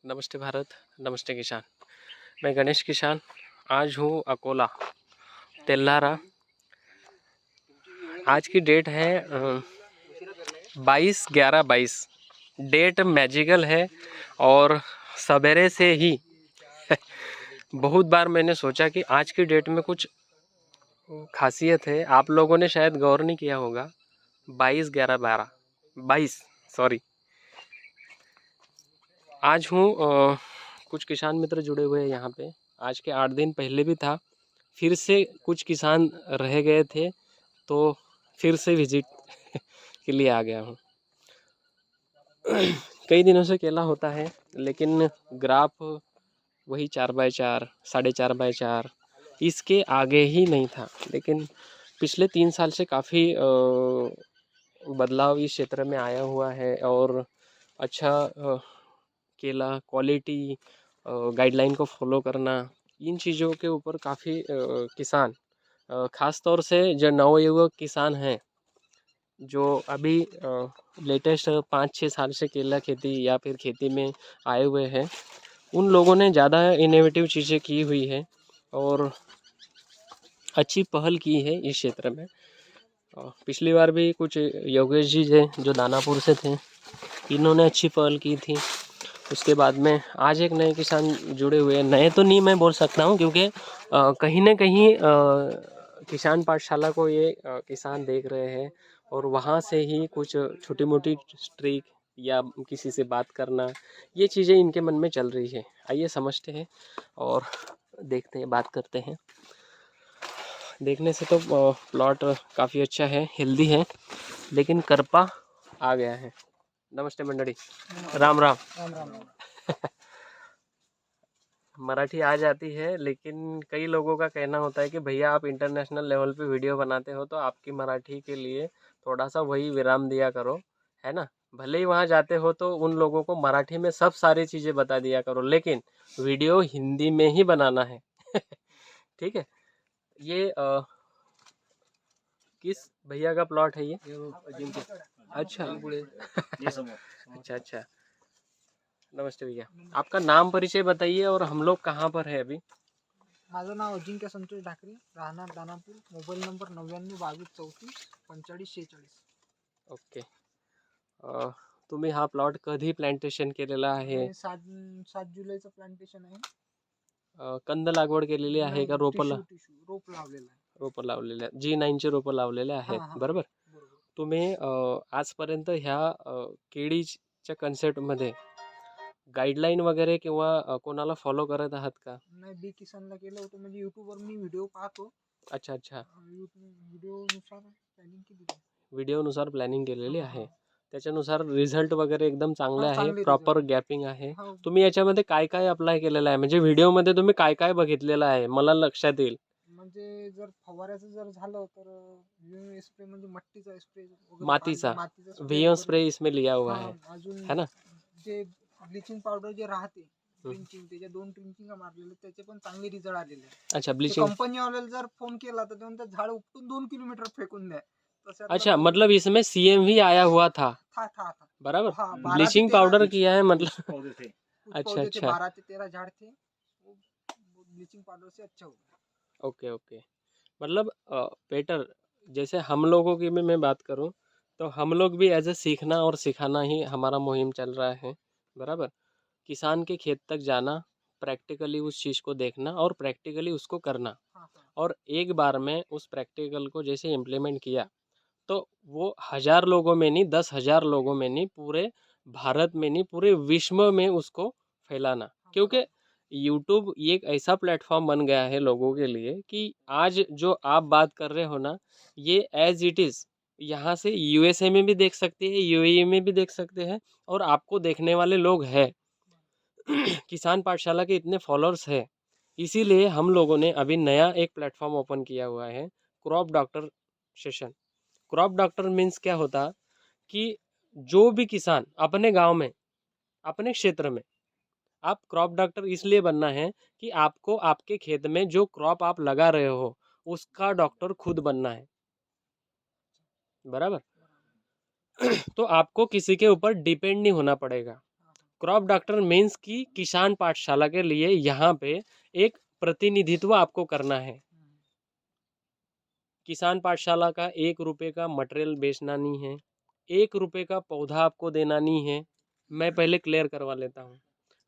नमस्ते भारत, नमस्ते किसान। मैं गणेश किसान आज हूँ अकोला तेल्हारा। आज की डेट है 22/11/22। डेट मैजिकल है और सवेरे से ही बहुत बार मैंने सोचा कि आज की डेट में कुछ खासियत है। आप लोगों ने शायद गौर नहीं किया होगा। 22/11/12 सॉरी। आज हूँ कुछ किसान मित्र जुड़े हुए हैं यहाँ पे। आज के 8 दिन पहले भी था, फिर से कुछ किसान रह गए थे तो फिर से विजिट के लिए आ गया हूँ। कई दिनों से केला होता है लेकिन ग्राफ वही 4/4, 4.5/4, इसके आगे ही नहीं था। लेकिन पिछले 3 साल से काफ़ी बदलाव इस क्षेत्र में आया हुआ है और अच्छा केला क्वालिटी गाइडलाइन को फॉलो करना, इन चीज़ों के ऊपर काफ़ी किसान ख़ास तौर से जो नवयुवक किसान हैं जो अभी लेटेस्ट 5-6 साल से केला खेती या फिर खेती में आए हुए हैं, उन लोगों ने ज़्यादा इनोवेटिव चीज़ें की हुई है और अच्छी पहल की है इस क्षेत्र में। पिछली बार भी कुछ योगेश जी थे जो दानापुर से थे, इन्होंने अच्छी पहल की थी। उसके बाद में आज एक नए किसान जुड़े हुए हैं। नए तो नहीं मैं बोल सकता हूँ क्योंकि कहीं ना कहीं किसान पाठशाला को ये किसान देख रहे हैं और वहाँ से ही कुछ छोटी मोटी ट्रिक या किसी से बात करना, ये चीज़ें इनके मन में चल रही है। आइए समझते हैं और देखते हैं, बात करते हैं। देखने से तो प्लॉट काफ़ी अच्छा है, हेल्दी है, लेकिन करपा आ गया है। नमस्ते मंडली, राम राम। राम राम। मराठी आ जाती है लेकिन कई लोगों का कहना होता है कि भैया आप इंटरनेशनल लेवल पे वीडियो बनाते हो तो आपकी मराठी के लिए थोड़ा सा वही विराम दिया करो, है ना। भले ही वहाँ जाते हो तो उन लोगों को मराठी में सब सारी चीज़ें बता दिया करो, लेकिन वीडियो हिंदी में ही बनाना है। ठीक है। ये किस भैया का प्लॉट है ये? अच्छा अच्छा अच्छा। नमस्ते भैया, आपका नाम परिचय बताइए और हम लोग कहाँ पर है अभी? माझं नाव अजिंक्य संतोष ढाकरे, राहणार दानापूर, मोबाईल नंबर 99 22 34 45 46. ओके. तुम्ही हा प्लॉट कधी प्लांटेशन केलेला आहे? 7 जुलैचं प्लांटेशन आहे. कंद लागवड केलेली आहे का रोपं रोप लावलेलं आहे. रोपं लावलेले आहेत? G9चे रोपं लावलेले आहेत, हा बरोबर? बरोबर. तुम्ही आजपर्यंत ह्या केळीच्या कन्सेप्टमध्ये गाईडलाईन वगैरे किंवा कोणाला फॉलो करत आहात का? नाही, बी किसानला केलं होतं, म्हणजे युट्यूबवर मी व्हिडिओ पाहतो. अच्छा अच्छा. व्हिडिओनुसार प्लॅनिंग केली. व्हिडिओनुसार प्लॅनिंग केलेली आहे. त्याच्यानुसार रिझल्ट वगैरे एकदम चांगले आहे, चांगले प्रॉपर result. गॅपिंग आहे. हो. तुम्ही याच्यामध्ये काय काय अप्लाय केलेलं आहे? म्हणजे व्हिडिओमध्ये तुम्ही काय काय बघितलेलं आहे? मला लक्षात येईल. म्हणजे जर फवाऱ्याचं जर झालं तर स्प्रे म्हणजे मट्टीचा स्प्रे वगैरे मातीचा मातीचा स्प्रे व्हीएम वगैरे. स्प्रे इसमें लिया हुआ हा, है अजून है ना? जे ब्लिचिंग पावडर जे राहते ड्रिंचिंग, त्याच्या 2 ड्रिंचिंग मारलेले, त्याचे पण चांगले रिझल्ट आलेले. अच्छा, ब्लीचिंग. कंपनी वाल्याला जर फोन केला तर ते म्हणतात झाड उपटून 2 किलोमीटर फेकून द्या. अच्छा, मतलब इसमें सीएमवी आया हुआ था, था बराबर? हाँ, 12 ब्लीचिंग से 13 पाउडर किया है मतलब? कुछ अच्छा पौधे थे, अच्छा, 12 से 13 झाड़ थे, वो ब्लीचिंग पाउडर से अच्छा हुआ. Okay okay. मतलब बेटर, जैसे हम लोगों की भी मैं बात करूं तो हम लोग भी एज ए सीखना और सिखाना ही हमारा मुहिम चल रहा है, बराबर। किसान के खेत तक जाना, प्रैक्टिकली उस चीज़ को देखना और प्रैक्टिकली उसको करना, हाँ. और एक बार में उस प्रैक्टिकल को जैसे इम्प्लीमेंट किया तो वो 1000 लोगों में नहीं, 10,000 लोगों में नहीं, पूरे भारत में नहीं, पूरे विश्व में उसको फैलाना। क्योंकि यूट्यूब ये एक ऐसा प्लेटफॉर्म बन गया है लोगों के लिए कि आज जो आप बात कर रहे हो ना, ये एज इट इज़ यहाँ से यूएसए में भी देख सकते हैं, यूएई में भी देख सकते हैं, और आपको देखने वाले लोग हैं। किसान पाठशाला के इतने फॉलोअर्स हैं, इसीलिए हम लोगों ने अभी नया एक प्लेटफॉर्म ओपन किया हुआ है, crop doctor session. Crop doctor means क्या होता कि जो भी किसान अपने गांव में, अपने क्षेत्र में, आप क्रॉप डॉक्टर इसलिए बनना है कि आपको आपके खेत में जो क्रॉप आप लगा रहे हो उसका डॉक्टर खुद बनना है, बराबर। तो आपको किसी के ऊपर डिपेंड नहीं होना पड़ेगा। क्रॉप डॉक्टर मीन्स कि किसान पाठशाला के लिए यहाँ पे एक प्रतिनिधित्व आपको करना है। किसान पाठशाला का 1 रुपये का मटेरियल बेचना नहीं है, 1 रुपये का पौधा आपको देना नहीं है। मैं पहले क्लियर करवा लेता हूँ।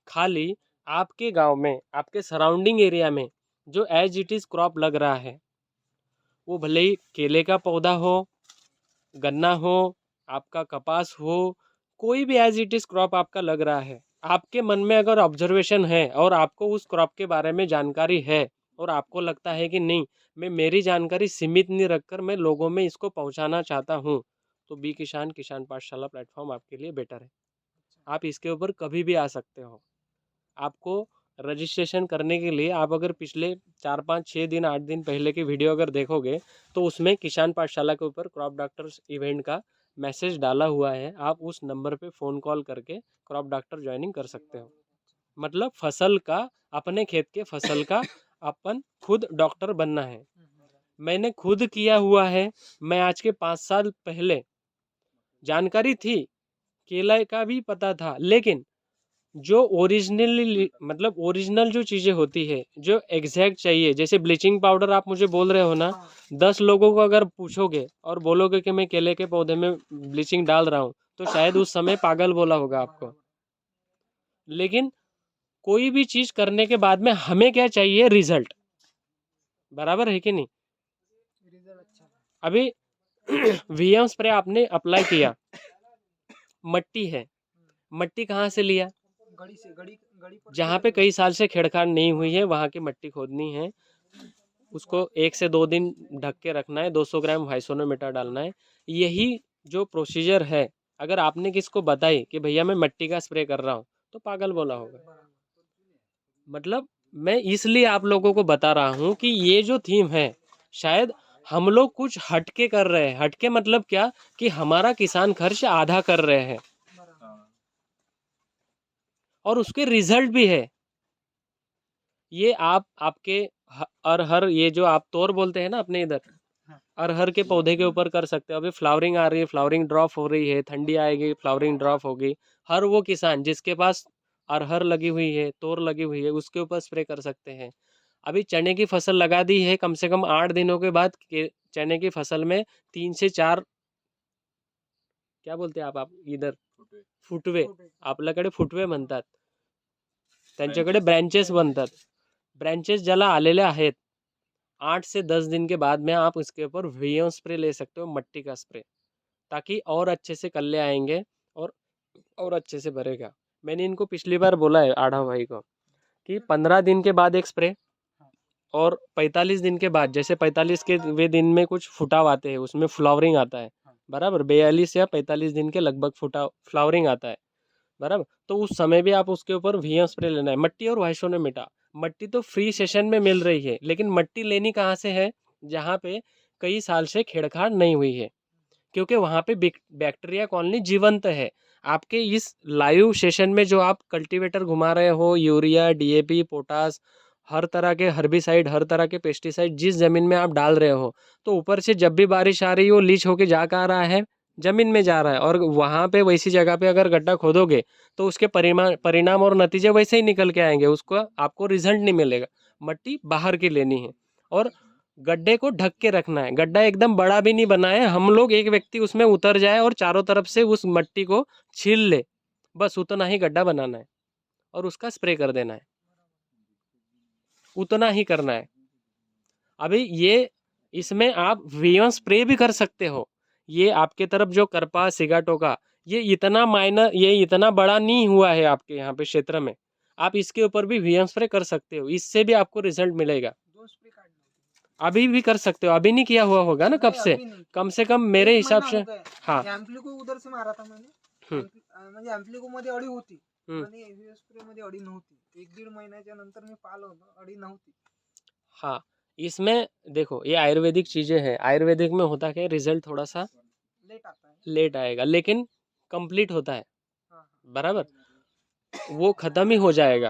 खाली आपके गांव में, आपके सराउंडिंग एरिया में जो एज इट इज़ क्रॉप लग रहा है, वो भले ही केले का पौधा हो, गन्ना हो, आपका कपास हो, कोई भी एज इट इज़ क्रॉप आपका लग रहा है, आपके मन में अगर ऑब्जर्वेशन है और आपको उस क्रॉप के बारे में जानकारी है और आपको लगता है कि नहीं, मैं मेरी जानकारी सीमित नहीं रखकर मैं लोगों में इसको पहुंचाना चाहता हूं, तो बी किसान किसान पाठशाला प्लेटफॉर्म आपके लिए बेटर है। आप इसके ऊपर कभी भी आ सकते हो। आपको रजिस्ट्रेशन करने के लिए आप अगर पिछले 4 5 6 दिन 8 दिन पहले की वीडियो अगर देखोगे तो उसमें किसान पाठशाला के ऊपर क्रॉप डॉक्टर्स इवेंट का मैसेज डाला हुआ है। आप उस नंबर पे फ़ोन कॉल करके क्रॉप डॉक्टर ज्वाइनिंग कर सकते हो। मतलब फसल का, अपने खेत के फसल का अपन खुद डॉक्टर बनना है। मैंने खुद किया हुआ है। मैं आज के 5 साल पहले जानकारी थी, केला का भी पता था, लेकिन जो ओरिजिनली मतलब ओरिजिनल जो चीज़ें होती है, जो एग्जैक्ट चाहिए, जैसे ब्लीचिंग पाउडर आप मुझे बोल रहे हो ना, 10 लोगों को अगर पूछोगे और बोलोगे कि मैं केले के पौधे में ब्लीचिंग डाल रहा हूँ, तो शायद उस समय पागल बोला होगा आपको। लेकिन कोई भी चीज़ करने के बाद में हमें क्या चाहिए? रिजल्ट। बराबर है कि नहीं? रिजल्ट अच्छा है। अभी वीएम स्प्रे आपने अप्लाई किया, मट्टी है, मट्टी कहाँ से लिया? गड़ी से, गड़ी गड़ी पर जहाँ पे कई साल से छेड़खाड़ नहीं हुई है वहाँ की मट्टी खोदनी है, उसको 1 से 2 दिन ढक के रखना है, 200 ग्राम हाइसोनोमीटर डालना है। यही जो प्रोसीजर है, अगर आपने किसको बताई कि भैया मैं मट्टी का स्प्रे कर रहा हूँ, तो पागल बोला होगा। मतलब मैं इसलिए आप लोगों को बता रहा हूँ कि ये जो थीम है, शायद हम लोग कुछ हटके कर रहे हैं। हटके मतलब क्या? कि हमारा किसान खर्च आधा कर रहे हैं और उसके रिजल्ट भी है। ये आप आपके अरहर, ये जो आप तोर बोलते हैं ना अपने इधर, अरहर के पौधे के ऊपर कर सकते हो। अभी फ्लावरिंग आ रही है, फ्लावरिंग ड्रॉप हो रही है, ठंडी आएगी, फ्लावरिंग ड्रॉप होगी। हर वो किसान जिसके पास अरहर लगी हुई है, तोर लगी हुई है, उसके ऊपर स्प्रे कर सकते हैं। अभी चने की फसल लगा दी है, कम से कम 8 दिनों के बाद चने की फसल में 3 से 4, क्या बोलते हैं आप इधर, फुटवे, आपल्याकडे फुटवे म्हणतात, त्यांच्याकडे ब्रँचेस बनतात। ब्रांचेस ज्याला आलेले आहेत, 8 से 10 दिन के बाद में आप इसके ऊपर वीएम स्प्रे ले सकते हो, मट्टी का स्प्रे, ताकि और अच्छे से कल्ले आएंगे और अच्छे से भरेगा। मैंने इनको पिछली बार बोला है आढ़ा भाई को कि 15 दिन के बाद एक स्प्रे और 45 दिन के बाद, जैसे 45 के वे दिन में कुछ फुटाव आते हैं, उसमें फ्लावरिंग आता है, बराबर 42 या 45 दिन के लगभग फ्लावरिंग आता है, बराबर। तो उस समय भी आप उसके ऊपर वीएम स्प्रे लेना है, मट्टी और वाइसोनेमेटा। मट्टी तो फ्री सेशन में मिल रही है, लेकिन मट्टी लेनी कहाँ से है? जहाँ पे कई साल से छेड़छाड़ नहीं हुई है, क्योंकि वहाँ पे बैक्टीरिया कॉलोनी जीवंत है। आपके इस लाइव सेशन में जो आप कल्टीवेटर घुमा रहे हो, यूरिया, डीएपी, पोटास, हर तरह के हर्बिसाइड, हर तरह के पेस्टिसाइड जिस जमीन में आप डाल रहे हो, तो ऊपर से जब भी बारिश आ रही है वो लीच होके जा कहाँ रहा है? जमीन में जा रहा है। और वहाँ पे वैसी जगह पे अगर गड्ढा खोदोगे तो उसके परिणाम और नतीजे वैसे ही निकल के आएंगे, उसको आपको रिजल्ट नहीं मिलेगा। मट्टी बाहर की लेनी है और गड्ढे को ढक के रखना है। गड्ढा एकदम बड़ा भी नहीं बना है, हम लोग एक व्यक्ति उसमें उतर जाए और चारों तरफ से उस मट्टी को छील ले, बस उतना ही गड्ढा बनाना है और उसका स्प्रे कर देना है, उतना ही करना है। अभी ये इसमें आप वीएम स्प्रे भी कर सकते हो। ये आपके तरफ जो करपा सिगाटो का, ये इतना माइनर, ये इतना बड़ा नहीं हुआ है आपके यहाँ पे क्षेत्र में, आप इसके ऊपर भी वीएम स्प्रे कर सकते हो, इससे भी आपको रिजल्ट मिलेगा। 2 स्प्रे काढले, अभी भी कर सकते हो, अभी नहीं किया हुआ होगा ना कब नहीं से? अभी नहीं, कम से कम मेरे 1 हिसाब महीना से। हो गया। हाँ। एम्प्लिको उधर से मारा था मैंने, हम्म, म्हणजे एम्प्लिको मध्ये अडी होती हम्म, आणि वीएस स्प्रे मध्ये अडी नव्हती. 1-1.5 महिन्याच्या नंतर मी पाहिलं होतं अडी नव्हती. हाँ। इसमें देखो, ये आयुर्वेदिक चीज़ें हैं, आयुर्वेदिक में होता क्या है, रिजल्ट थोड़ा सा लेट आता है. लेट आएगा, लेकिन कंप्लीट होता है, हाँ, हाँ. बराबर, वो ख़त्म ही हो जाएगा।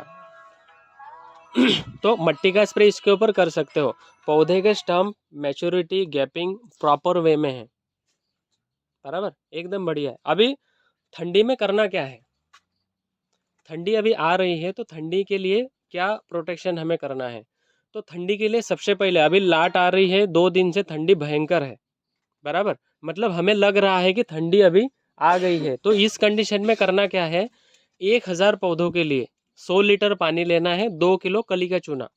तो मट्टी का स्प्रे इसके ऊपर कर सकते हो। पौधे के stump maturity gapping proper way में है, बराबर, एकदम बढ़िया है। अभी ठंडी में करना क्या है? ठंडी अभी आ रही है, तो ठंडी के लिए क्या प्रोटेक्शन हमें करना है? तो ठंडी के लिए सबसे पहले अभी लाट आ रही है, 2 दिन से ठंडी भयंकर है, बराबर। मतलब हमें लग रहा है कि ठंडी अभी आ गई है। तो इस कंडीशन में करना क्या है, 1000 पौधों के लिए 100 लीटर पानी लेना है, 2 किलो कली का चूना,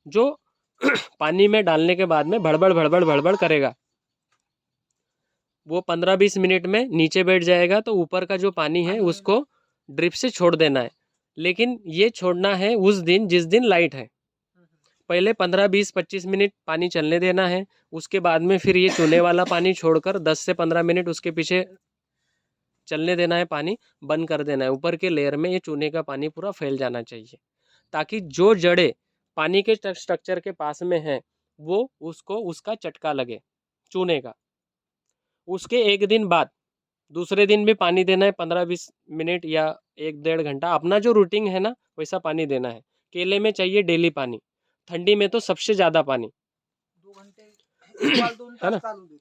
जो पानी में डालने के बाद में भड़बड़ भड़बड़ भड़बड़ करेगा। वो 15-20 मिनट में नीचे बैठ जाएगा, तो ऊपर का जो पानी है उसको ड्रिप से छोड़ देना है। लेकिन ये छोड़ना है उस दिन जिस दिन लाइट है। पहले 15-20-25 मिनट पानी चलने देना है, उसके बाद में फिर ये चूने वाला पानी छोड़कर 10 से 15 मिनट उसके पीछे चलने देना है, पानी बंद कर देना है। ऊपर के लेयर में ये चूने का पानी पूरा फैल जाना चाहिए, ताकि जो जड़ें पानी के स्ट्रक्चर के पास में है वो उसको उसका चटका लगे चूने का। उसके एक दिन बाद दूसरे दिन भी पानी देना है, 15-20 मिनट या 1-1.5 घंटा, अपना जो रूटीन है ना वैसा पानी देना है। केले में चाहिए डेली पानी, ठंडी में तो सबसे ज़्यादा पानी, 2 घंटे, एक बार 2 है तास ना। चालू देतो.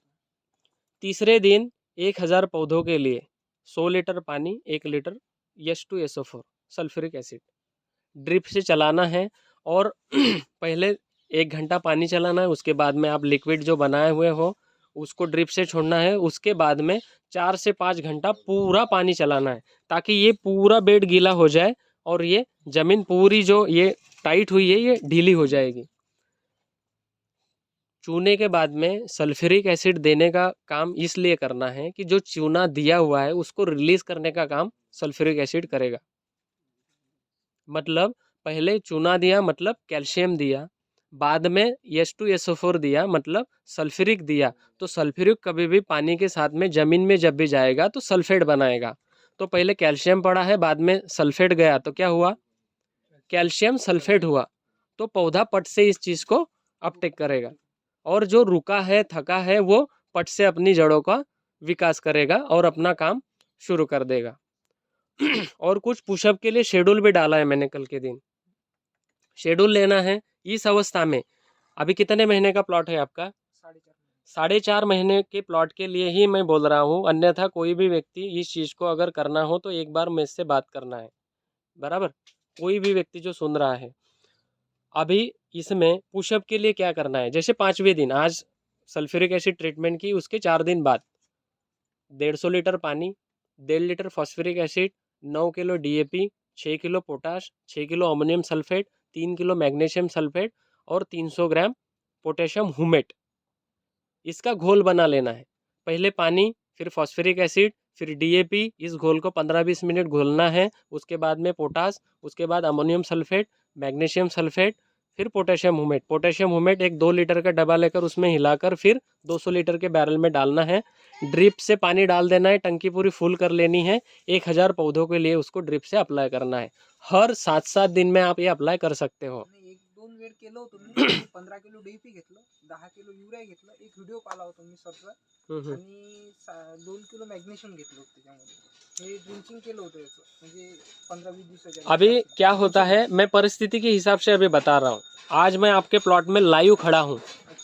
तीसरे दिन 1000 पौधों के लिए 100 लीटर पानी, 1 litre H2SO4 sulphuric acid drip से चलाना है। और पहले 1 घंटा पानी चलाना है, उसके बाद में आप लिक्विड जो बनाए हुए हो उसको ड्रिप से छोड़ना है। उसके बाद में 4 से 5 घंटा पूरा पानी चलाना है, ताकि ये पूरा बेड गीला हो जाए और ये ज़मीन पूरी जो ये टाइट हुई है ये ढीली हो जाएगी। चूने के बाद में सल्फ्यूरिक एसिड देने का काम इसलिए करना है कि जो चूना दिया हुआ है उसको रिलीज करने का काम सल्फ्यूरिक एसिड करेगा। मतलब पहले चूना दिया मतलब कैल्शियम दिया, बाद में H2SO4 दिया मतलब सल्फ्यूरिक दिया। तो सल्फ्यूरिक कभी भी पानी के साथ में ज़मीन में जब भी जाएगा तो सल्फेट बनाएगा। तो पहले कैल्शियम पड़ा है, बाद में सल्फेट गया, तो क्या हुआ, कैल्शियम सल्फेट हुआ। तो पौधा पट से इस चीज़ को अपटेक करेगा, और जो रुका है थका है वो पट से अपनी जड़ों का विकास करेगा और अपना काम शुरू कर देगा। और कुछ पुशअप के लिए शेड्यूल भी डाला है मैंने कल के दिन। शेड्यूल लेना है इस अवस्था में। अभी कितने महीने का प्लॉट है आपका? 4.5. 4.5 महीने के प्लॉट के लिए ही मैं बोल रहा हूँ, अन्यथा कोई भी व्यक्ति इस चीज़ को अगर करना हो तो एक बार मेरे से बात करना है, बराबर। कोई भी व्यक्ति जो सुन रहा है, अभी इसमें पुशअप के लिए क्या करना है, जैसे 5वें दिन आज सल्फ्यूरिक एसिड ट्रीटमेंट की, उसके 4 दिन बाद 150 लीटर पानी, 1.5 litre phosphoric acid, 9 kilo DAP, 6 kilo potash, 6 kilo ammonium sulphate, 3 kilo magnesium sulphate और 300 ग्राम पोटेशियम हुमेट, इसका घोल बना लेना है। पहले पानी, फिर फॉस्फोरिक एसिड, फिर DAP, इस घोल को 15-20 मिनट घोलना है। उसके बाद में पोटास, उसके बाद अमोनियम सल्फेट, मैग्नीशियम सल्फेट, फिर पोटेशियम हुमेट। पोटेशियम हुमेट एक 2 लीटर का डब्बा लेकर उसमें हिलाकर फिर 200 लीटर के बैरल में डालना है। ड्रिप से पानी डाल देना है, टंकी पूरी फुल कर लेनी है। 1000 पौधों के लिए उसको ड्रिप से अप्लाई करना है। हर 7-7 दिन में आप ये अप्लाई कर सकते हो। आणि 1-2 वेळ केलं होतं मी. 15 किलो DAP घेतलं, 10 किलो युरिया घेतलं, एक व्हिडिओ पाहिला होता मी सरचा, आणि 2 किलो मॅग्नेशियम घेतलं होतं त्याच्यामध्ये. हे ड्रिंचिंग केलं होतं याचं, म्हणजे 15-20 दिवसाच्या अभी गॅपमध्ये. क्या होता है, मैं परिस्थिति के हिसाब से अभी बता रहा हूँ। आज मैं आपके प्लॉट में लाइव खड़ा हूँ,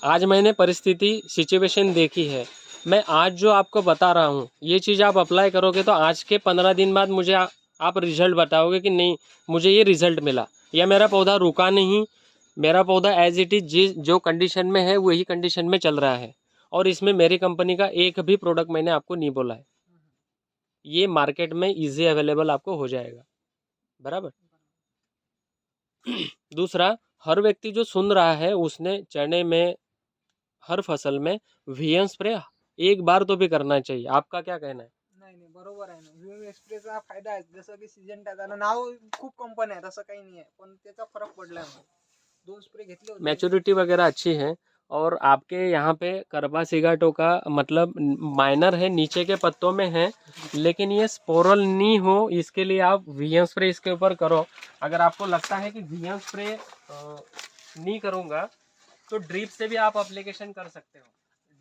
आज मैंने परिस्थिति सिचुएशन देखी है। मैं आज जो आपको बता रहा हूँ ये चीज़ आप अप्लाई करोगे तो आज के 15 दिन बाद मुझे आप रिजल्ट बताओगे कि नहीं मुझे ये रिजल्ट मिला, या मेरा पौधा रुका नहीं, मेरा पौधा एज इट इज़ जो कंडीशन में है वही कंडीशन में चल रहा है। और इसमें मेरी कंपनी का एक भी प्रोडक्ट मैंने आपको नहीं बोला है, ये मार्केट में ईजी अवेलेबल आपको हो जाएगा, बराबर। दूसरा, हर व्यक्ति जो सुन रहा है उसने चने में हर फसल में VM स्प्रे एक बार तो भी करना चाहिए। आपका क्या कहना है? नाही नाही, बरोबर आहे ना. व्हीएम एक्सप्रेसचा फायदा आहे, जसं की सिजंटा त्याला नाव खूप कंपन्या आहेत, असं काही नाही आहे, पण त्याचा फरक पडलाय मला. 2 स्प्रे घेतले होते. मैच्योरिटी वगैरह अच्छी है, और आपके यहाँ पे करवा सिगाटो का मतलब माइनर है, नीचे के पत्तों में है, लेकिन ये स्पोरल नहीं हो इसके लिए आप VM स्प्रे इसके ऊपर करो। अगर आपको लगता है कि VM स्प्रे नहीं करूँगा तो ड्रिप से भी आप एप्लीकेशन कर सकते हो।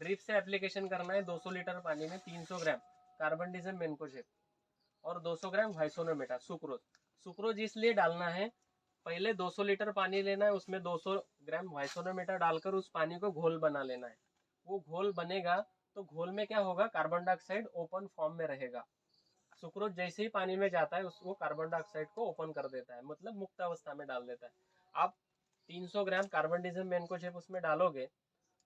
ड्रिप से एप्लीकेशन करना है 200 लीटर पानी में 300 ग्राम कार्बनडिज़म मेन्कोजेब और 200 ग्राम वाइसोनोमेटा सुक्रोज। सुक्रोज इसलिए डालना है, पहले 200 लीटर पानी लेना है, उसमें 200 ग्राम वाइसोनोमेटा डालकर उस पानी को घोल बना लेना है। वो घोल बनेगा तो घोल में क्या होगा, कार्बन डाइऑक्साइड ओपन फॉर्म में रहेगा, सुक्रोज जैसे ही पानी में जाता है वो कार्बन डाइऑक्साइड को ओपन कर देता है, मतलब मुक्त अवस्था में डाल देता है। आप 300 ग्राम कार्बन डिजमेनकोजेब उसमें डालोगे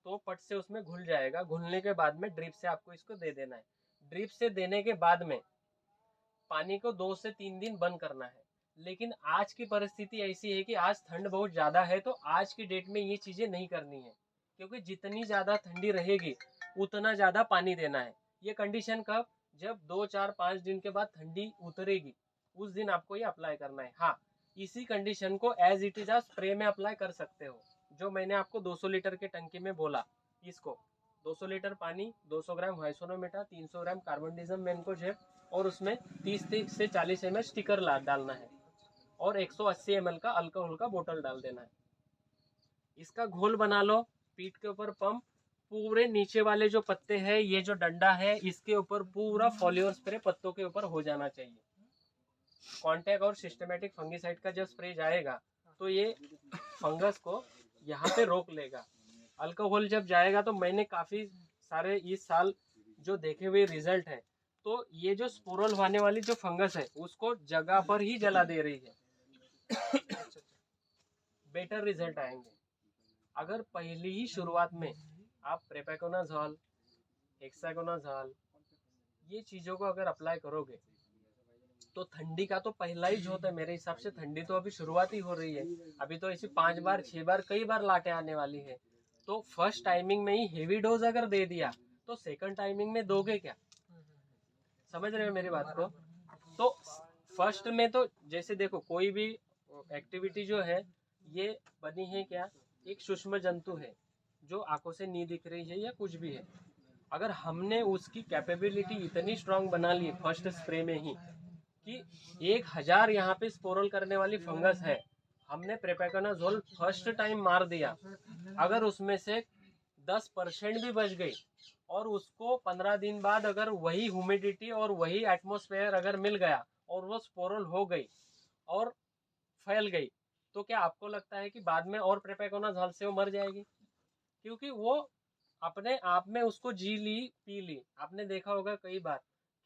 तो पट से उसमें घुल जाएगा। घुलने के बाद में ड्रिप से आपको इसको दे देना है। ड्रिप से देने के बाद में पानी को 2 से 3 दिन बंद करना है। लेकिन आज की परिस्थिति ऐसी है कि आज ठंड बहुत ज़्यादा है, तो आज की डेट में ये चीज़ें नहीं करनी है, क्योंकि जितनी ज़्यादा ठंडी रहेगी उतना ज़्यादा पानी देना है। ये कंडीशन कब, जब 2, 4, 5 दिन के बाद ठंडी उतरेगी उस दिन आपको ये अप्लाई करना है। हाँ, इसी कंडीशन को एज इट इज आप स्प्रे में अप्लाई कर सकते हो। जो मैंने आपको 200 लीटर के टंकी में बोला, इसको 200 लीटर पानी, 200 ग्राम वाइसोनोमेटा, 300 ग्राम कार्बन मैनकोजेब और उसमें 30 से 40 ml स्टिकर डालना है और 180 ml का अल्कोहल का बोतल डाल देना है। इसका घोल बना लो, पीठ के ऊपर पंप, पूरे नीचे वाले जो पत्ते हैं, ये जो डंडा है, इसके ऊपर पूरा फॉलियोर स्प्रे पत्तों के ऊपर हो जाना चाहिए। कॉन्टैक्ट और सिस्टमेटिक फंगिसाइड का जब स्प्रे जाएगा तो ये फंगस को यहाँ पे रोक लेगा। अल्कोहल जब जाएगा तो मैंने काफ़ी सारे इस साल जो देखे हुए रिजल्ट है, तो ये जो स्पोरल होने वाली जो फंगस है उसको जगह पर ही जला दे रही है। बेटर रिजल्ट आएंगे अगर पहली ही शुरुआत में आप प्रोपेकोनाज़ोल, हेक्साकोनाज़ोल ये चीज़ों को अगर अप्लाई करोगे तो ठंडी का तो पहला ही जोत है। मेरे हिसाब से ठंडी तो अभी शुरुआत ही हो रही है, अभी तो ऐसी 5 बार 6 बार कई बार लाटे आने वाली है। तो फर्स्ट टाइमिंग में ही हेवी डोज अगर दे दिया तो सेकंड टाइमिंग में दोगे क्या? समझ रहे हो मेरी बात को? तो फर्स्ट में तो जैसे देखो, कोई भी एक्टिविटी जो है ये बनी है क्या, एक सूक्ष्म जंतु है जो आंखों से नहीं दिख रही है या कुछ भी है। अगर हमने उसकी कैपेबिलिटी इतनी स्ट्रांग बना ली फर्स्ट स्प्रे में ही कि 1000 यहाँ पे स्पोरल करने वाली फंगस है, हमने प्रोपेकोनाज़ोल फर्स्ट टाइम मार दिया, अगर उसमें से 10% भी बच गई और उसको 15 दिन बाद अगर वही ह्यूमिडिटी और वही एटमॉस्फेयर अगर मिल गया और वो स्पोरल हो गई और फैल गई, तो क्या आपको लगता है कि बाद में और प्रोपेकोनाज़ोल से वो मर जाएगी? क्योंकि वो अपने आप में उसको जी ली, पी ली। आपने देखा होगा कई बार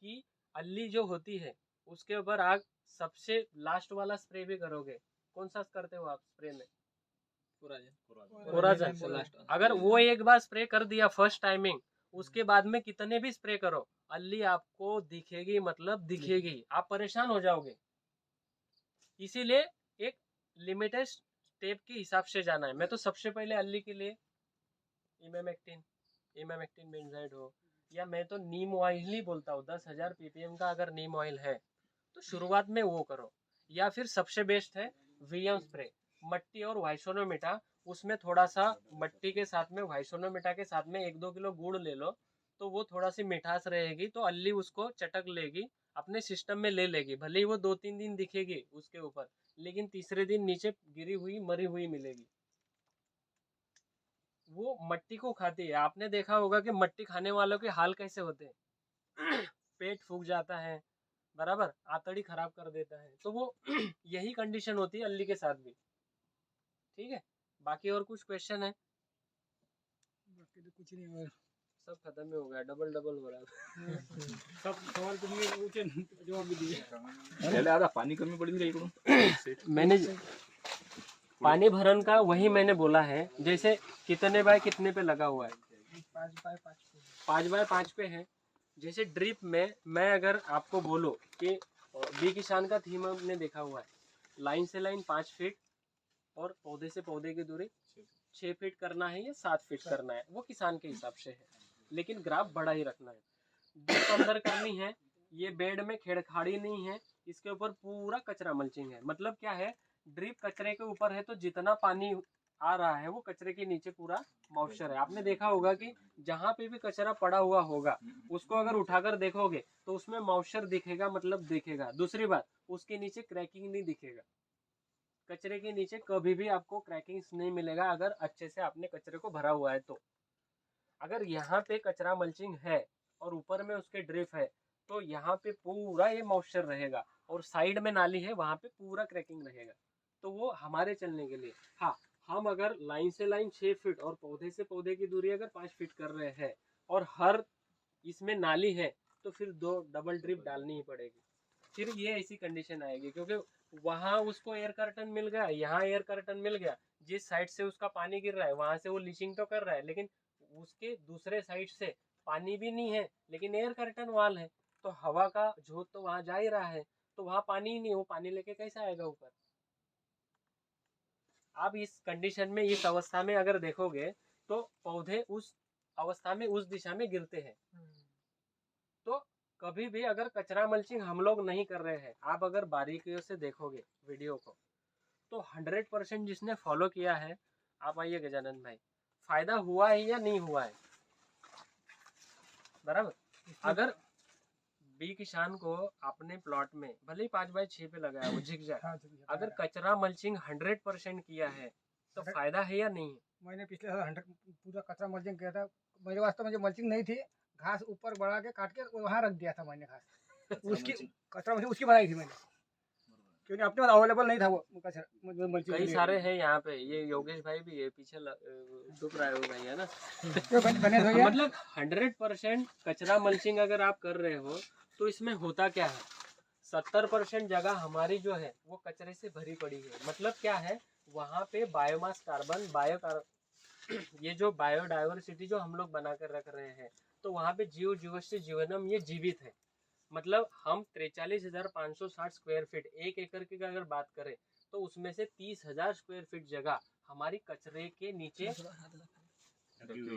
कि अल्ली जो होती है उसके ऊपर आग सबसे लास्ट वाला स्प्रे भी करोगे, कौन सा करते हो आप स्प्रे में? कोराजन। अगर वो एक बार स्प्रे कर दिया फर्स्ट टाइमिंग, उसके बाद में कितने भी स्प्रे करो, अल्ली आपको दिखेगी, मतलब दिखेगी, आप परेशान हो जाओगे। इसीलिए एक लिमिटेड स्टेप के हिसाब से जाना है। मैं तो सबसे पहले अल्ली के लिए इमामेक्टिन बेंजाइड हो, या मैं तो नीम ऑयल ही बोलता हूँ, 10,000 ppm का अगर नीम ऑयल है तो शुरुआत में वो करो। या फिर सबसे बेस्ट है वीएम स्प्रे, मट्टी और वाइसोनोमेटा, उसमें थोड़ा सा मट्टी के साथ में वाइसोनोमेटा के साथ में 1-2 किलो गुड़ ले लो, तो वो थोड़ा सी मिठास रहेगी, तो अल्ली उसको चटक लेगी, अपने सिस्टम में ले लेगी। भले ही वो 2-3 दिन दिखेगी उसके ऊपर, लेकिन तीसरे दिन नीचे गिरी हुई मरी हुई मिलेगी। वो मट्टी को खाती है। आपने देखा होगा कि मट्टी खाने वालों के हाल कैसे होते हैं। पेट फूक जाता है, बराबर, आंतड़ी खराब कर देता है। तो वो यही कंडीशन होती है अल्ली के साथ भी। ठीक है, बाकी और कुछ क्वेश्चन है? बाकी तो कुछ नहीं, और सब खत्म ही हो गया, डबल हो रहा है। सब सवाल तुमने पूछे, जवाब भी दिए। पहले आधा पानी कमी पड़ी थी इकडून। मैंने पानी भरन का वही मैंने बोला है, जैसे कितने बाय कितने पे लगा हुआ है, 5x5 पे है। जैसे ड्रिप में मैं अगर आपको बोलूं कि बी किसान का थीम हमने देखा हुआ है, लाइन से लाइन 5 फीट और पौधे से पौधे की दूरी 6 फीट करना है या 7 फीट करना है, वो किसान के हिसाब से है, लेकिन ग्राफ बड़ा ही रखना है। ड्रिप अंदर करनी है, ये बेड में खेड़खाड़ी नहीं है, इसके ऊपर पूरा कचरा मल्चिंग है। मतलब क्या है, ड्रिप कचरे के ऊपर है तो जितना पानी आ रहा है वो कचरे के नीचे पूरा मॉइस्चर है। आपने देखा होगा कि जहाँ पे भी कचरा पड़ा हुआ होगा उसको अगर उठाकर देखोगे तो उसमें मॉइस्चर दिखेगा, मतलब दिखेगा। दूसरी बात, उसके नीचे क्रैकिंग नहीं दिखेगा। कचरे के नीचे कभी भी आपको क्रैकिंग नहीं मिलेगा अगर अच्छे से आपने कचरे को भरा हुआ है तो। अगर यहाँ पे कचरा मल्चिंग है और ऊपर में उसके ड्रिप है तो यहाँ पे पूरा ये मॉइस्चर रहेगा, और साइड में नाली है वहाँ पे पूरा क्रैकिंग रहेगा। तो वो हमारे चलने के लिए। हाँ, हम अगर लाइन से लाइन 6 फीट और पौधे से पौधे की दूरी अगर 5 फीट कर रहे हैं और हर इसमें नाली है तो फिर 2 डबल ड्रिप डालनी ही पड़ेगी। फिर ये ऐसी कंडीशन आएगी, क्योंकि वहाँ उसको एयर कर्टन मिल गया, यहाँ एयर कर्टन मिल गया, जिस साइड से उसका पानी गिर रहा है वहां से वो लीचिंग तो कर रहा है, लेकिन उसके दूसरे साइड से पानी भी नहीं है, लेकिन एयर कर्टन वाल है, तो हवा का झोंक तो वहां जा ही रहा है, तो वहां पानी ही नहीं, वो पानी लेके कैसे आएगा ऊपर। आप इस कंडीशन में, इस अवस्था में अगर देखोगे तो पौधे उस अवस्था में उस दिशा में गिरते हैं। तो कभी भी अगर कचरा मल्चिंग हम लोग नहीं कर रहे हैं, आप अगर बारीकियों से देखोगे वीडियो को, तो 100% जिसने फॉलो किया है, आप आइए गजानन भाई, फायदा हुआ है या नहीं हुआ है, बराबर। अगर बी किसान को अपने प्लॉट में भले ही 5x6 पे लगाया वो झिकझैक, अगर कचरा मल्चिंग 100% किया है तो फायदा है या नहीं है। मैंने पिछले साल 100 पूरा कचरा मल्चिंग किया था। मेरे वास्ते मुझे मल्चिंग नहीं थी, घास ऊपर बढ़ा के काट के वहाँ रख दिया था मैंने घास उसकी कचरा मल्चिंग उसकी बनाई थी मैंने, क्योंकि अपने पास अवेलेबल नहीं था वो कचरा मल्चिंग। कई सारे हैं यहाँ पे, ये योगेश भाई भी है पीछे डूब रहा है वो भाई, है ना। मतलब 100% कचरा मल्चिंग अगर आप कर रहे हो तो इसमें होता क्या है, 70% जगह हमारी जो है वो कचरे से भरी पड़ी है। मतलब क्या है, वहाँ पे बायोमास कार्बन ये जो बायोडाइवर्सिटी जो हम लोग बना कर रख रहे हैं, तो वहाँ पे जीव जीवस्य जीवनम ये जीवित है। मतलब हम 43,560 स्क्वायर फीट, 1 एकड़ की अगर बात करें तो उसमें से 30,000 स्क्वायर फीट जगह हमारी कचरे के नीचे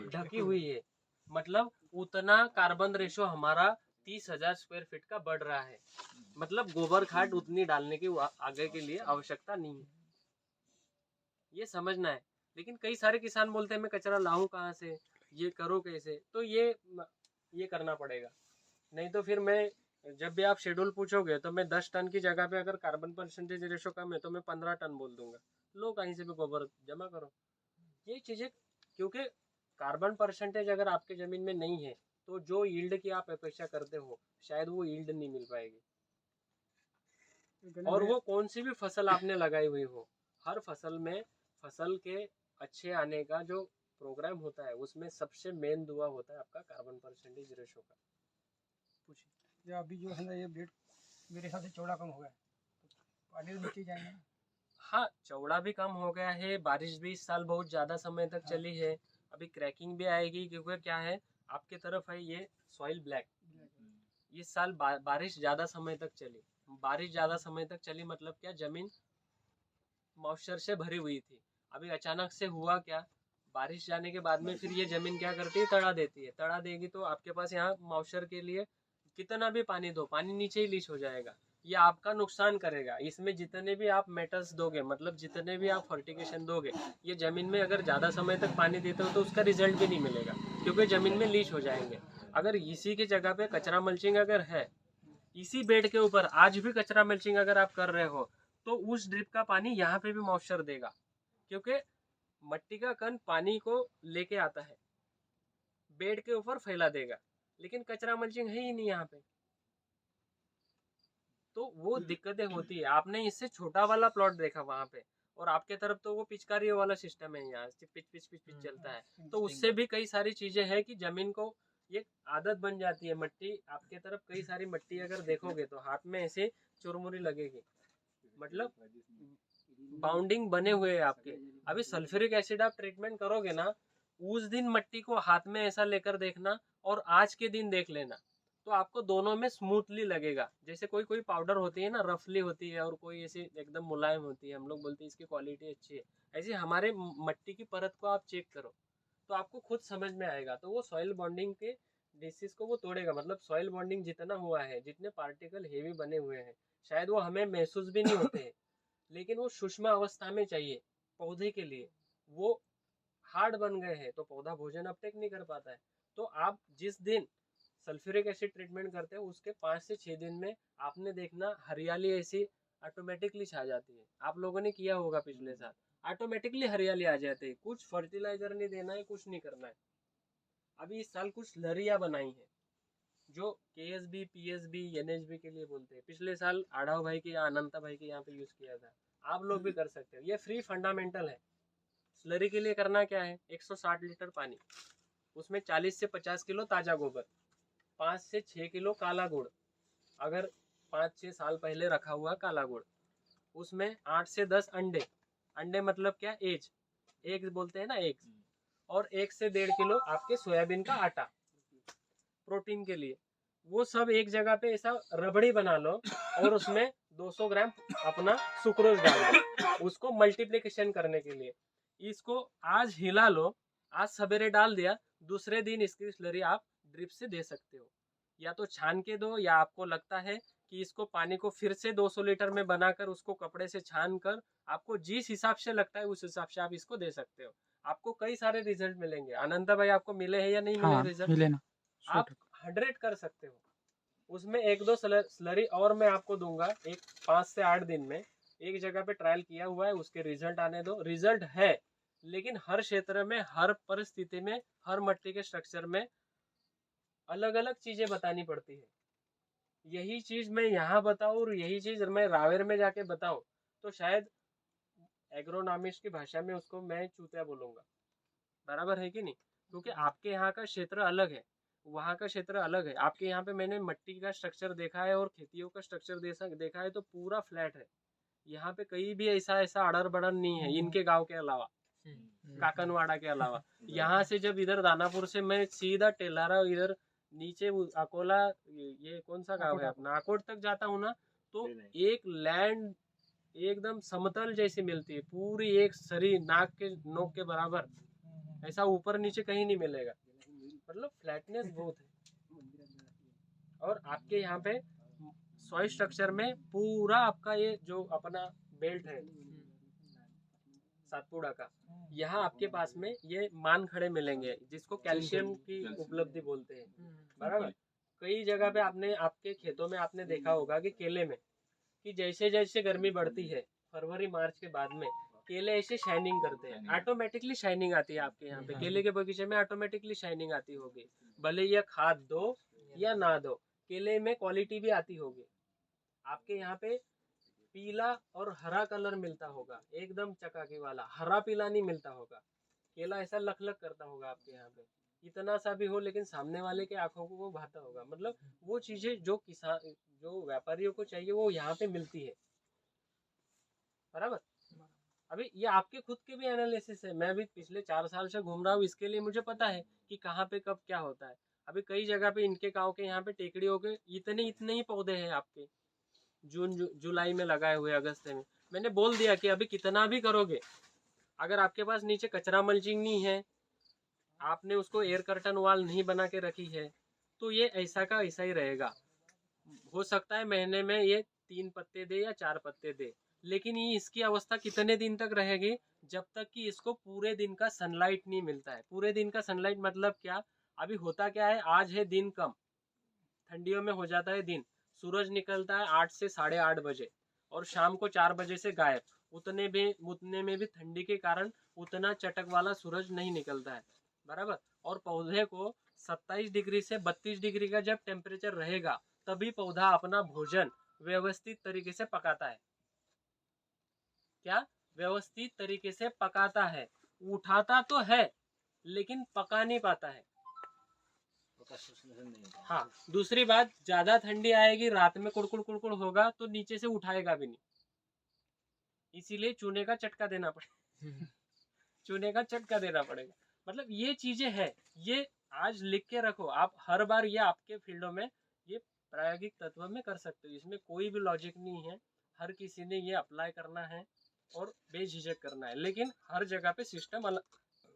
ढकी हुई है। मतलब उतना कार्बन रेशो हमारा 30,000 स्क्वायर फीट का बढ़ रहा है। मतलब गोबर खाद उतनी डालने की आगे के लिए आवश्यकता नहीं है, ये समझना है। लेकिन कई सारे किसान बोलते हैं मैं कचरा लाऊं कहाँ से, ये करो कैसे, तो ये करना पड़ेगा। नहीं तो फिर मैं, जब भी आप शेड्यूल पूछोगे तो मैं 10 टन की जगह पे अगर कार्बन परसेंटेज रेशो कम है तो मैं 15 टन बोल दूंगा, लो कहीं से भी गोबर जमा करो। ये चीजें, क्योंकि कार्बन परसेंटेज अगर आपके जमीन में नहीं है तो जो यील्ड की आप अपेक्षा करते हो शायद वो यील्ड नहीं मिल पाएगी। और वो कौन सी भी फसल आपने लगाई हुई हो, हर फसल में फसल के अच्छे आने का जो प्रोग्राम होता है उसमें सबसे मेन दुआ होता है आपका कार्बन परसेंटेज रेशो का। पूछिए अभी जो है ना ये बेड मेरे हिसाब से चौड़ा कम हो गया, पानी तो नीचे जाएंगे। हाँ, चौड़ा भी कम हो गया है, बारिश भी इस साल बहुत ज़्यादा समय तक चली है, अभी क्रैकिंग भी आएगी, क्योंकि क्या है आपके तरफ है ये सॉइल ब्लैक, इस साल बारिश ज़्यादा समय तक चली। बारिश ज़्यादा समय तक चली मतलब क्या, जमीन मॉइस्चर से भरी हुई थी। अभी अचानक से हुआ क्या, बारिश जाने के बाद में फिर ये जमीन क्या करती है, तड़ा देती है। तड़ा देगी तो आपके पास यहाँ मॉइस्चर के लिए कितना भी पानी दो, पानी नीचे ही लीच हो जाएगा, ये आपका नुकसान करेगा। इसमें जितने भी आप मेटल्स दोगे, मतलब जितने भी आप फर्टिगेशन दोगे, ये जमीन में अगर ज़्यादा समय तक पानी देते हो तो उसका रिजल्ट भी नहीं मिलेगा, क्योंकि जमीन में लीच हो जाएंगे। अगर इसी की जगह पे कचरा मल्चिंग अगर है, इसी बेड के ऊपर आज भी कचरा मल्चिंग अगर आप कर रहे हो, तो उस ड्रिप का पानी यहाँ पे भी मॉइस्चर देगा, क्योंकि मट्टी का कण पानी को लेके आता है, बेड के ऊपर फैला देगा, लेकिन कचरा मल्चिंग है ही नहीं यहाँ पे, तो वो दिक्कतें होती है। आपने इससे छोटा वाला प्लॉट देखा वहां पे, और आपके तरफ तो वो पिचकारी वाला सिस्टम है, यहाँ से पिच पिच पिच पिच चलता है, तो उससे भी कई सारी चीजें हैं कि जमीन को ये आदत बन जाती है। मट्टी आपके तरफ कई सारी मट्टी अगर देखोगे तो हाथ में ऐसे चुरमुरी लगेगी, मतलब बाउंडिंग बने हुए है आपके। अभी सल्फ्यूरिक एसिड आप ट्रीटमेंट करोगे ना, उस दिन मट्टी को हाथ में ऐसा लेकर देखना और आज के दिन देख लेना, तो आपको दोनों में स्मूथली लगेगा। जैसे कोई कोई पाउडर होती है ना, रफली होती है, और कोई ऐसी एकदम मुलायम होती है, हम लोग बोलते हैं इसकी क्वालिटी अच्छी है। ऐसे हमारे मट्टी की परत को आप चेक करो तो आपको खुद समझ में आएगा। तो वो सॉइल बॉन्डिंग के डिसीज को वो तोड़ेगा। मतलब सॉइल बॉन्डिंग जितना हुआ है, जितने पार्टिकल हेवी बने हुए हैं, शायद वो हमें महसूस भी नहीं होते हैं, लेकिन वो सूक्ष्म अवस्था में चाहिए पौधे के लिए, वो हार्ड बन गए हैं तो पौधा भोजन अपटेक नहीं कर पाता है। तो आप जिस दिन सल्फ्यूरिक एसिड ट्रीटमेंट करते हैं उसके 5 से 6 दिन में आपने देखना हरियाली ऐसी ऑटोमेटिकली छा जाती है। आप लोगों ने किया होगा पिछले साल, ऑटोमेटिकली हरियाली आ जाती है, कुछ फर्टिलाइजर नहीं देना है, कुछ नहीं करना है। अभी इस साल कुछ लरिया बनाई है जो KSB PSB NHB के लिए बोलते हैं। पिछले साल आढ़ाव भाई के या अनंता भाई के यहाँ पे यूज किया था, आप लोग भी कर सकते हो। ये फ्री फंडामेंटल है। स्लरी के लिए करना क्या है, 160 लीटर पानी, उसमें 40 से 50 किलो ताजा गोबर, 5 से 6 किलो काला गुड़, अगर 5-6 साल पहले रखा हुआ काला गुड़, उसमें 8 से 10 अंडे, अंडे मतलब क्या, एग बोलते हैं ना, एग, और 1 से 1.5 किलो आपके सोयाबीन का आटा प्रोटीन के लिए, वो सब एक जगह पे ऐसा रबड़ी बना लो और उसमें 200 ग्राम अपना सुक्रोज डाल दो, उसको मल्टीप्लिकेशन करने के लिए। इसको आज हिला लो, आज सवेरे डाल दिया, दूसरे दिन इसकी स्लरी आप ड्रिप से दे सकते हो, या तो छान के दो, या आपको लगता है कि इसको पानी को फिर से 200 लीटर में बनाकर उसको कपड़े से छान कर, आपको जिस हिसाब से लगता है उस हिसाब से आप इसको दे सकते हो। आपको कई सारे रिजल्ट मिलेंगे। आनंदा भाई, आपको मिले हैं या नहीं मिले रिजल्ट? मिले ना, आप 100 कर सकते हो। उसमें 1-2 स्लरी और मैं आपको दूंगा, एक 5 से 8 दिन में। एक जगह पे ट्रायल किया हुआ है, उसके रिजल्ट आने दो। रिजल्ट है, लेकिन हर क्षेत्र में, हर परिस्थिति में, हर मट्टी के स्ट्रक्चर में अलग अलग चीजें बतानी पड़ती है। यही चीज मैं यहाँ बताऊँ और यही चीज मैं रावेर में जाके बताऊँ तो शायद एग्रोनॉमिस्ट की भाषा में उसको मैं चूतिया बोलूंगा। बराबर है कि नहीं? क्योंकि आपके यहाँ का क्षेत्र अलग है, वहाँ का क्षेत्र अलग है। आपके यहाँ पे मैंने मट्टी का स्ट्रक्चर देखा है और खेतियों का स्ट्रक्चर देखा है, तो पूरा फ्लैट है। यहाँ पे कहीं भी ऐसा अड़र बड़र नहीं है, इनके गांव के अलावा, काकनवाड़ा के अलावा। यहाँ से जब इधर दानापुर से मैं सीधा टेलारा इधर नीचे अकोला, ये कौन सा गांव है अपना, आकोट तक जाता हूँ ना, तो एक लैंड एकदम समतल जैसी मिलती है, पूरी एक सरी नाक के नोक के बराबर। ऐसा ऊपर नीचे कहीं नहीं मिलेगा, मतलब फ्लैटनेस बहुत है। और आपके यहाँ पे सॉइल स्ट्रक्चर में पूरा आपका ये जो अपना बेल्ट है सातपुड़ा का, यहाँ आपके पास में ये मान खड़े मिलेंगे, जिसको कैल्शियम की उपलब्धि बोलते हैं। बराबर, कई जगह पे आपने, आपके खेतों में आपने देखा होगा कि केले में, कि जैसे जैसे गर्मी बढ़ती है फरवरी मार्च के बाद में, केले ऐसे शाइनिंग करते हैं, ऑटोमेटिकली शाइनिंग आती है। आपके यहाँ पे केले के बगीचे में ऑटोमेटिकली शाइनिंग आती होगी, भले ये खाद दो या ना दो, केले में क्वालिटी भी आती होगी। आपके यहाँ पे पीला और हरा कलर मिलता होगा, एकदम चकाकी वाला, हरा पीला नहीं मिलता होगा। केला ऐसा लख करता होगा आपके यहाँ पे, इतना सा भी हो लेकिन सामने वाले के आंखों को वो भाता होगा। मतलब वो चीजें जो किसान, जो व्यापारियों को चाहिए, वो यहाँ पे मिलती है। बराबर। अभी ये आपके खुद के भी एनालिसिस है, मैं भी पिछले 4 साल से घूम रहा हूँ, इसके लिए मुझे पता है कि कहाँ पे कब क्या होता है। अभी कई जगह पे इनके गाँव के यहाँ पे टेकड़ियों के इतने ही पौधे हैं आपके, जुलाई में लगाए हुए, अगस्त में। मैंने बोल दिया कि अभी कितना भी करोगे, अगर आपके पास नीचे कचरा मल्चिंग नहीं है, आपने उसको एयर कर्टन वाल नहीं बना के रखी है, तो ये ऐसा का ऐसा ही रहेगा। हो सकता है महीने में ये 3 पत्ते दे या 4 पत्ते दे, लेकिन ये इसकी अवस्था कितने दिन तक रहेगी, जब तक कि इसको पूरे दिन का सनलाइट नहीं मिलता है। पूरे दिन का सनलाइट मतलब क्या, अभी होता क्या है, आज है दिन कम, ठंडियों में हो जाता है दिन, सूरज निकलता है 8 से 8:30 बजे और शाम को 4 बजे से गायब। उतने में भी ठंडी के कारण उतना चटक वाला सूरज नहीं निकलता है। बराबर। और पौधे को 27 डिग्री से 32 डिग्री का जब टेम्परेचर रहेगा, तभी पौधा अपना भोजन व्यवस्थित तरीके से पकाता है। क्या? व्यवस्थित तरीके से पकाता है। उठाता तो है लेकिन पका नहीं पाता है। हाँ, दूसरी बात, ज्यादा ठंडी आएगी, रात में कुड़कुड़ कुड़कुड़ होगा तो नीचे से उठाएगा भी नहीं, इसीलिए चूने का चटका देना पड़ेगा। चूने का चटका देना पड़ेगा। मतलब ये चीजें हैं, ये आज लिख के रखो आप, हर बार ये आपके फील्डों में ये प्रायोगिक तत्व में कर सकते हो, इसमें कोई भी लॉजिक नहीं है। हर किसी ने ये अप्लाई करना है और बेझिझक करना है, लेकिन हर जगह पे सिस्टम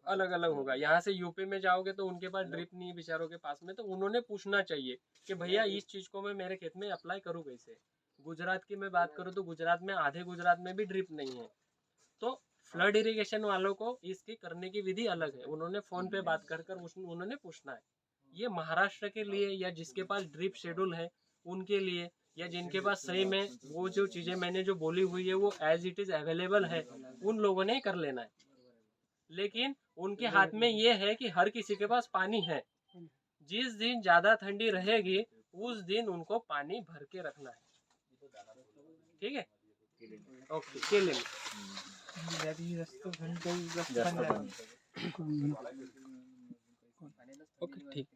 अलग अलग होगा। यहाँ से यूपी में जाओगे तो उनके पास ड्रिप नहीं है बेचारों के पास में, तो उन्होंने पूछना चाहिए कि भैया इस चीज को मैं मेरे खेत में अप्लाई करूँ कैसे। गुजरात की मैं बात करूँ तो गुजरात में, आधे गुजरात में भी ड्रिप नहीं है, तो फ्लड इरिगेशन वालों को इसकी करने की विधि अलग है, उन्होंने फोन पे बात कर उन्होंने पूछना है। ये महाराष्ट्र के लिए या जिसके पास ड्रिप शेड्यूल है उनके लिए, या जिनके पास सही में वो जो चीजें मैंने जो बोली हुई है वो एज इट इज अवेलेबल है, उन लोगों ने कर लेना है। लेकिन उनके हाथ में ये है कि हर किसी के पास पानी है, जिस दिन ज्यादा ठंडी रहेगी उस दिन उनको पानी भर के रखना है। ठीक है, ओके, केले में ओके, ठीक।